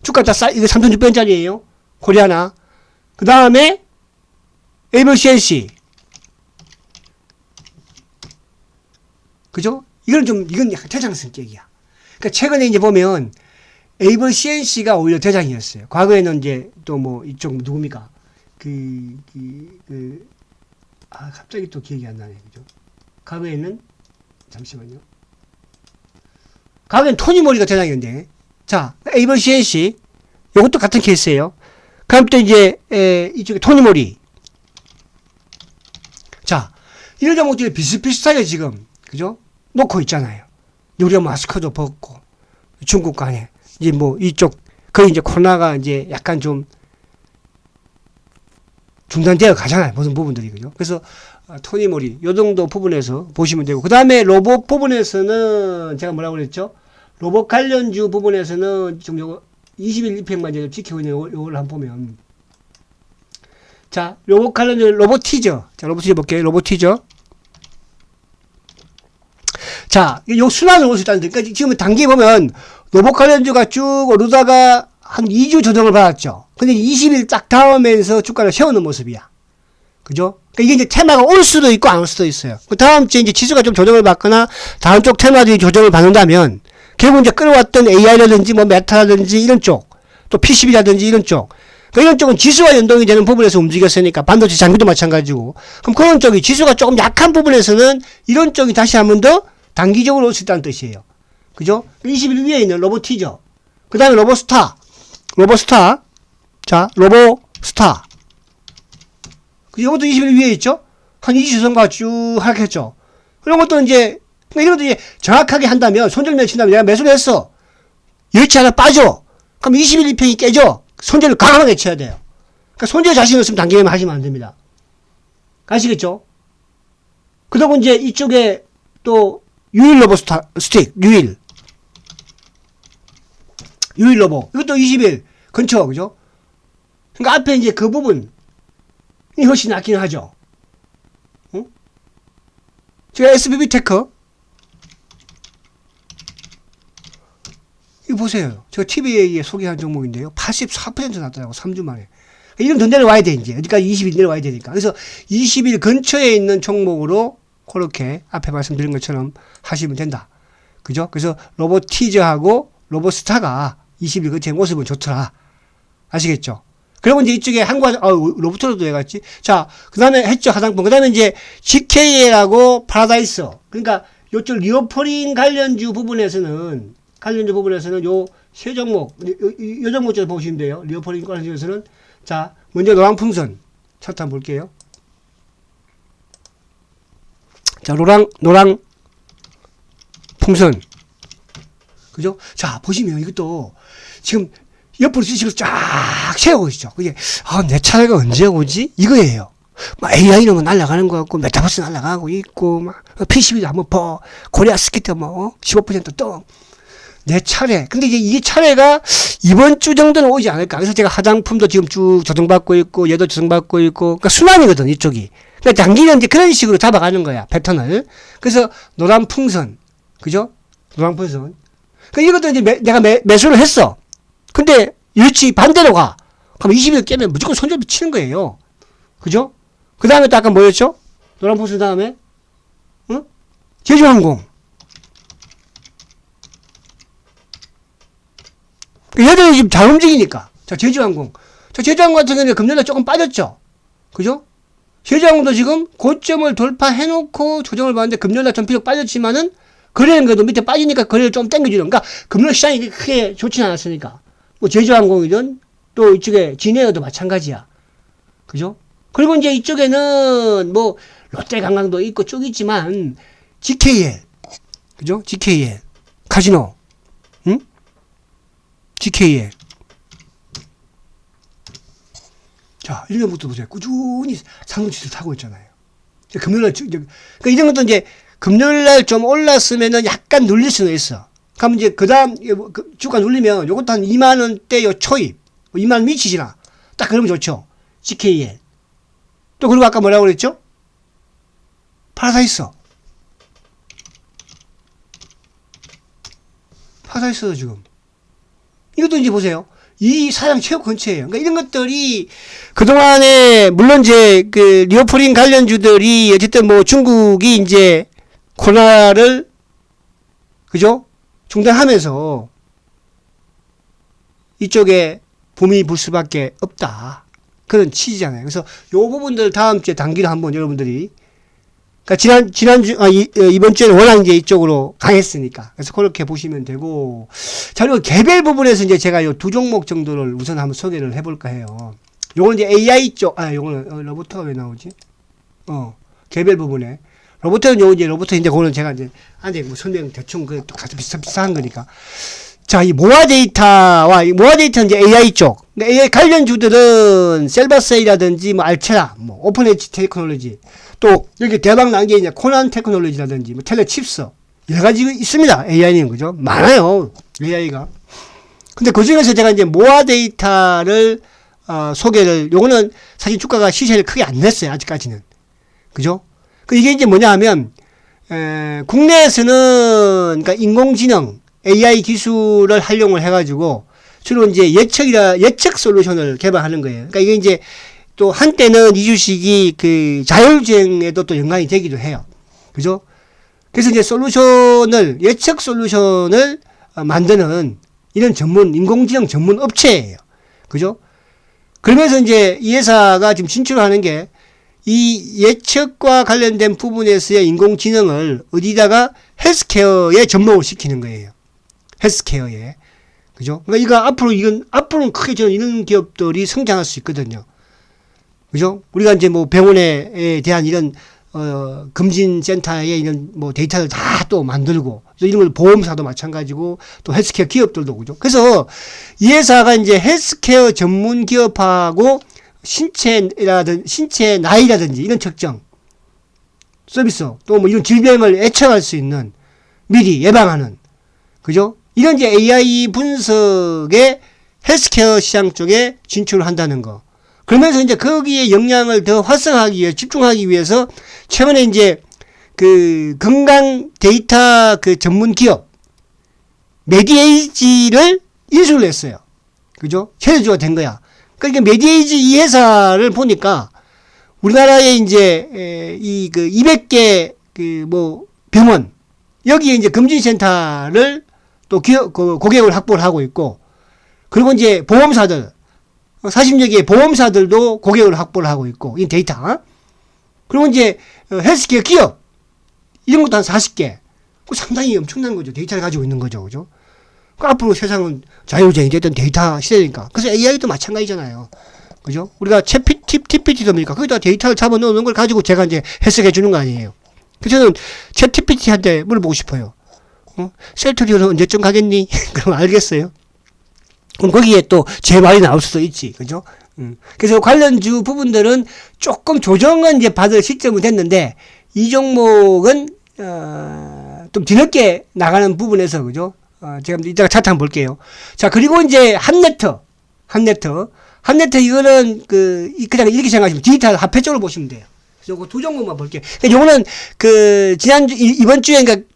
주가 다 이거 3,600원짜리예요. 코리아나. 그 다음에 ABCNC. 그죠? 이건 약간 대장 성격이야. 그러니까 최근에 이제 보면 에이블 CNC가 오히려 대장이었어요. 과거에는 이제 또 뭐 이쪽 누굽니까? 갑자기 또 기억이 안 나네. 그죠? 과거에는 잠시만요. 과거에는 토니모리가 대장이었는데, 자, 에이블 CNC 이것도 같은 케이스예요. 그럼 또 이제 이쪽에 토니모리. 자, 이런 종목들이 비슷비슷하게 지금 그죠? 놓고 있잖아요. 우리가 마스크도 벗고 중국 간에 이제 뭐 이쪽 거의 이제 코로나가 이제 약간 좀 중단되어 가잖아요. 모든 부분들이 그죠? 그래서 토니모리 요 정도 부분에서 보시면 되고, 그 다음에 로봇 부분에서는 제가 뭐라고 그랬죠? 로봇 관련주 부분에서는 좀 요거 20일 이펙만 이제 지키고 있는 요걸 한번 보면, 자, 로봇 관련주 로보티저. 자, 로보티저 볼게요. 로보티저. 자, 요 순환을 올 수 있다는 데, 그러니까 지금 단기에 보면 로봇 관련주가 쭉 오르다가 한 2주 조정을 받았죠. 근데 20일 딱 닿으면서 주가를 세우는 모습이야. 그죠? 그러니까 이게 이제 테마가 올 수도 있고 안 올 수도 있어요. 그 다음 주에 이제 지수가 좀 조정을 받거나 다른 쪽 테마들이 조정을 받는다면 결국 이제 끌어왔던 AI라든지 뭐 메타라든지 이런 쪽, 또 PCB라든지 이런 쪽, 그러니까 이런 쪽은 지수와 연동이 되는 부분에서 움직였으니까 반도체 장비도 마찬가지고, 그럼 그런 쪽이 지수가 조금 약한 부분에서는 이런 쪽이 다시 한 번 더 단기적으로 올 수 있다는 뜻이에요. 그죠? 20일 위에 있는 로보티저. 그 다음에 로보스타. 자, 로보스타. 이것도 20일 위에 있죠? 한 2주 선가 쭉 하락했죠? 이런 것도 이제, 이런 것도 이제 정확하게 한다면, 손절매 친다면 내가 매수를 했어. 열치 하나 빠져. 그럼 20일 이평이 깨져. 손절을 과감하게 쳐야 돼요. 그러니까 손절 자신 없으면 단기에만 하시면 안 됩니다. 아시겠죠? 그러고 이제 이쪽에 또, 유일 로보 스틱, 유일 로보. 이것도 20일 근처, 그죠? 그러니까 앞에 이제 그 부분이 훨씬 낫긴 하죠. 응? 제가 SBB 테크. 이거 보세요. 제가 TV에 소개한 종목인데요. 84% 났더라고, 3주 만에. 이런 더 내려와야 돼, 이제. 어디까지 20일 내려와야 되니까. 그래서 20일 근처에 있는 종목으로 그렇게 앞에 말씀드린 것처럼 하시면 된다. 그죠? 그래서 로보티저하고 로보스타가 20일 근처의 모습은 좋더라. 아시겠죠? 그리고 이제 이쪽에 로보트로도 해갔지. 자, 그 다음에 했죠, 화장품. 그 다음에 이제 GKL하고 파라다이스. 그러니까 요쪽 리오퍼링 관련주 부분에서는 요 세 종목, 요 종목 좀 보시면 돼요. 리오퍼링 관련주에서는. 자, 먼저 노랑풍선. 차트 한번 볼게요. 자, 노랑 풍선. 그죠? 자, 보시면 이것도 지금 옆으로 지식을 쫙 세우고 있죠. 그게, 내 차례가 언제 오지? 이거예요. 막 AI는 뭐 날아가는 것 같고, 메타버스 날아가고 있고, 막, PCB도 한번 코리아 스키트 15% 또. 내 차례. 근데 이제 이 차례가 이번 주 정도는 오지 않을까. 그래서 제가 화장품도 지금 쭉 조정받고 있고, 얘도 조정받고 있고, 그러니까 순환이거든, 이쪽이. 그러니까 단기는 이제 그런 식으로 잡아가는 거야, 패턴을. 그래서 노란 풍선. 그죠? 노란 풍선. 그 이것도 이제 내가 매수를 했어. 근데 일치 반대로 가. 그럼 20일 깨면 무조건 손절비 치는 거예요. 그죠? 그 다음에 또 아까 뭐였죠? 노란포스 다음에, 응? 제주항공. 얘들이 지금 잘 움직이니까. 자, 제주항공. 자, 제주항공 같은 경우는 금년에 조금 빠졌죠? 그죠? 제주항공도 지금 고점을 돌파해놓고 조정을 받는데 금년에 좀 비록 빠졌지만은 거래는 그래도 밑에 빠지니까 거래를 좀 땡겨주는. 그러니까 금년 시장이 크게 좋지는 않았으니까. 뭐 제주항공이든 또 이쪽에 진에어도 마찬가지야. 그죠? 그리고 이제 이쪽에는 뭐 롯데관광도 있고 쭉 있지만 GKL. 그죠? GKL. 카지노. 응? GKL. 자, 1년부터 보세요. 꾸준히 상승치를 타고 있잖아요. 금요일날, 그러니까 이런 것도 이제 금요일날 좀 올랐으면은 약간 눌릴 수는 있어. 그럼 이제 그 다음 주가 눌리면 요것도 한 2만원대 요 초입. 2만원 미치지나. 딱 그러면 좋죠. GKL. 또 그리고 아까 뭐라고 그랬죠? 파라다이스. 파라다이스 지금. 이것도 이제 보세요. 이 사양 최고 근처예요. 그러니까 이런 것들이 그동안에 물론 이제 그 리오프닝 관련주들이 어쨌든 뭐 중국이 이제 코로나를 그죠? 중단하면서 이쪽에 붐이 불 수밖에 없다. 그런 취지잖아요. 그래서 요 부분들 다음 주에 단기로 한번 여러분들이 그러니까 이번 주에는 워낙 이제 이쪽으로 강했으니까. 그래서 그렇게 보시면 되고. 자, 그리고 개별 부분에서 이제 제가 요 두 종목 정도를 우선 한번 소개를 해볼까 해요. 요건 이제 AI 쪽, 요거는, 로봇가 왜 나오지? 개별 부분에. 로봇은 요거 이제 그거는 제가 이제, 뭐 설명 대충 또 같이 비슷한 거니까. 자, 이 모아 데이터는 이제 AI 쪽. 그러니까 AI 관련주들은 셀바세이라든지 뭐 알체라, 뭐 오픈 엣지 테크놀로지. 또 여기 대박 난 게 이제 코난 테크놀로지라든지 뭐 텔레칩스 여러 가지 있습니다. AI는 그죠? 많아요. AI가. 근데 그 중에서 제가 이제 모아 데이터를 소개를 요거는 사실 주가가 시세를 크게 안 냈어요. 아직까지는. 그죠? 이게 이제 뭐냐 하면 국내에서는 그러니까 인공지능 AI 기술을 활용을 해가지고 주로 이제 예측 솔루션을 개발하는 거예요. 그러니까 이게 이제 또 한때는 이 주식이 그 자율주행에도 또 연관이 되기도 해요. 그죠? 그래서 이제 예측 솔루션을 만드는 이런 인공지능 전문 업체예요. 그죠? 그러면서 이제 이 회사가 지금 진출하는 게 이 예측과 관련된 부분에서의 인공지능을 어디다가 헬스케어에 접목을 시키는 거예요. 헬스케어에. 그죠? 그러니까 앞으로는 크게 저는 이런 기업들이 성장할 수 있거든요. 그죠? 우리가 이제 뭐 병원에 대한 이런, 금진센터에 이런 뭐 데이터를 다 또 만들고, 이런 걸 보험사도 마찬가지고, 또 헬스케어 기업들도 그죠? 그래서 이 회사가 이제 헬스케어 전문 기업하고 신체 나이라든지 이런 측정, 서비스, 또 뭐 이런 질병을 예측할 수 있는, 미리 예방하는, 그죠? 이런 이제 AI 분석의 헬스케어 시장 쪽에 진출을 한다는 거. 그러면서 이제 거기에 역량을 더 활성화하기 위해, 집중하기 위해서, 최근에 이제, 그, 건강 데이터 그 전문 기업, 메디에이지를 인수를 했어요. 그죠? 최대주가 된 거야. 그러니까 메디에이지 이 회사를 보니까, 우리나라에 이제, 200개, 병원, 여기에 이제 금진센터를 또 고객을 확보를 하고 있고, 그리고 이제 보험사들, 40여 개의 보험사들도 고객을 확보를 하고 있고, 이 데이터. 그리고 이제, 헬스케어 기업, 이런 것도 한 40개. 상당히 엄청난 거죠. 데이터를 가지고 있는 거죠. 그죠? 앞으로 세상은 자율주행이 됐던 데이터 시대니까. 그래서 AI도 마찬가지잖아요. 그죠? 우리가 TPT도 뭡니까? 거기다 데이터를 잡아 넣는 걸 가지고 제가 이제 해석해 주는 거 아니에요. 그래서 저는 TPT한테 물어보고 싶어요. 셀트리온은 언제쯤 가겠니? 그럼 알겠어요. 그럼 거기에 또 제 말이 나올 수도 있지. 그죠? 그래서 관련주 부분들은 조금 조정은 이제 받을 시점은 됐는데, 이 종목은, 좀 뒤늦게 나가는 부분에서, 그죠? 제가 이따가 차트 한번 볼게요. 자, 그리고 이제 한네트, 이거는 그냥 이렇게 생각하시면 디지털 화폐 쪽으로 보시면 돼요. 그래서 그 두 종목만 볼게요. 요거는 이번 주에 그러니까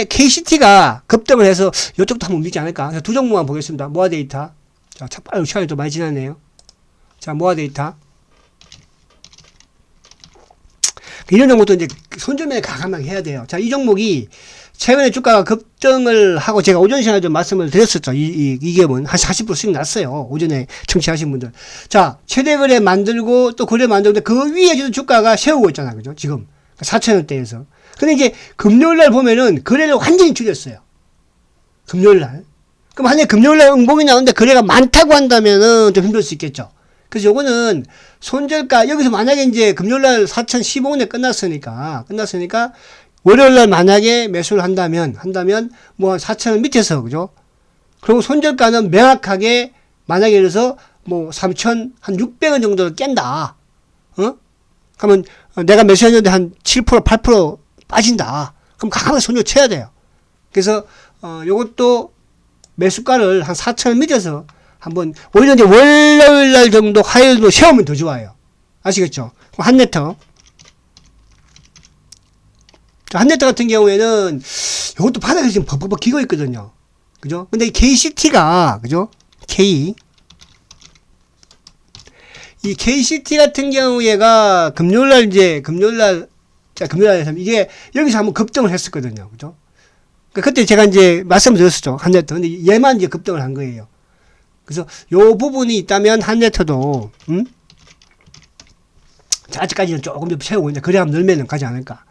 KCT가 급등을 해서 이쪽도 한번 믿지 않을까. 그래서 두 종목만 보겠습니다. 모아 데이터. 자, 시간이 좀 많이 지났네요. 자, 모아 데이터. 이런 종목도 이제 손절매에 가감하게 해야 돼요. 자, 이 종목이 최근에 주가가 급등을 하고 제가 오전 시간에 좀 말씀을 드렸었죠. 이 기업은 한 40% 수익 났어요. 오전에 청취하신 분들. 자, 최대 거래 만들고 또 거래 만들는데 그 위에 지금 주가가 세우고 있잖아. 그죠? 지금. 4,000원대에서. 근데 이제 금요일 날 보면은 거래를 완전히 줄였어요. 금요일 날. 그럼 만약에 금요일 날 응봉이 나오는데 거래가 많다고 한다면은 좀 힘들 수 있겠죠. 그래서 요거는 손절가, 여기서 만약에 이제 금요일 날 4,015원에 끝났으니까 월요일날 만약에 매수를 한다면 뭐 4,000원 밑에서, 그죠? 그리고 손절가는 명확하게 만약에 예를 들어서 뭐 3,600원 정도를 깬다. 그러면 내가 매수했는데 한 7%, 8% 빠진다. 그럼 강하게 손절 쳐야 돼요. 그래서, 요것도 매수가를 한 4,000원 밑에서 한번, 오히려 이제 월요일날 정도, 화요일도 세우면 더 좋아요. 아시겠죠? 한네터. 한네터 같은 경우에는 이것도 바닥에서 지금 벅벅벅 기고 있거든요. 그죠? 근데 이 KCT가, 그죠? 이 KCT 같은 경우에가 금요일날 이게 여기서 한번 급등을 했었거든요. 그죠? 그때 제가 이제 말씀드렸었죠. 한네터. 근데 얘만 이제 급등을 한 거예요. 그래서 요 부분이 있다면 한네터도, 아직까지는 조금 더 채우고 있는데, 그래 한번 늘면은 가지 않을까.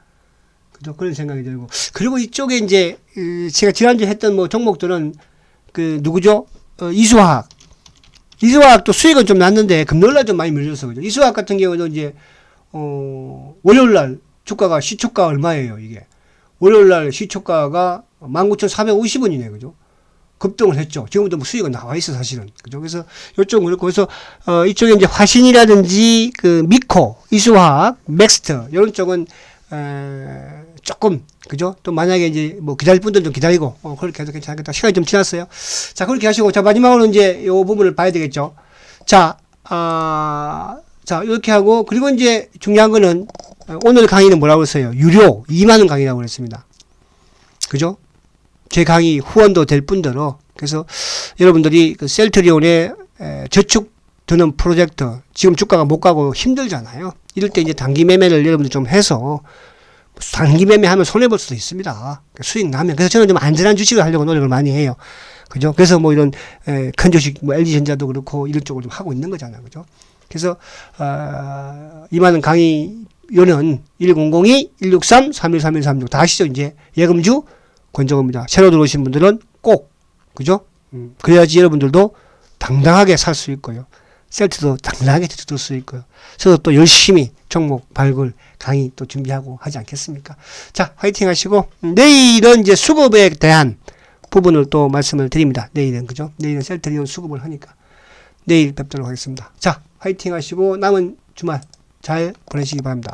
그죠? 그런 생각이 들고. 그리고 이쪽에 이제, 제가 지난주에 했던 뭐 종목들은, 누구죠? 이수화학도 수익은 좀 났는데, 금요일날 좀 많이 밀렸어. 그죠? 이수화학 같은 경우는 이제, 월요일날 주가가 시초가 얼마예요, 이게? 월요일날 시초가가 19,450원이네. 그죠? 급등을 했죠. 지금부터 뭐 수익은 나와 있어, 사실은. 그죠? 그래서, 요쪽은 그렇고, 그래서, 이쪽에 이제 화신이라든지, 미코, 이수화학, 맥스터, 이런 쪽은, 조금, 그죠? 또 만약에 이제 뭐 기다릴 분들도 기다리고, 그렇게 해도 괜찮겠다. 시간이 좀 지났어요. 자, 그렇게 하시고, 자, 마지막으로 이제 요 부분을 봐야 되겠죠. 자, 이렇게 하고, 그리고 이제 중요한 거는, 오늘 강의는 뭐라고 했어요? 유료 2만원 강의라고 그랬습니다. 그죠? 제 강의 후원도 될 뿐더러, 그래서 여러분들이 그 셀트리온의 저축 드는 프로젝트, 지금 주가가 못 가고 힘들잖아요. 이럴 때 이제 단기 매매를 여러분들 좀 해서, 단기 매매하면 손해볼 수도 있습니다. 수익 나면. 그래서 저는 좀 안전한 주식을 하려고 노력을 많이 해요. 그죠? 그래서 뭐 이런, 큰 주식, 뭐 LG전자도 그렇고, 이런 쪽을 좀 하고 있는 거잖아요. 그죠? 그래서, 2만원 강의료는 102-163-313136. 다 아시죠? 이제 예금주 권정호입니다. 새로 들어오신 분들은 꼭, 그죠? 그래야지 여러분들도 당당하게 살 수 있고요. 셀트도 당당하게 들 수 있고요. 저도 또 열심히 종목 발굴 강의 또 준비하고 하지 않겠습니까? 자, 화이팅 하시고, 내일은 이제 수급에 대한 부분을 또 말씀을 드립니다. 내일은, 그죠? 내일은 셀트리온 수급을 하니까. 내일 뵙도록 하겠습니다. 자, 화이팅 하시고, 남은 주말 잘 보내시기 바랍니다.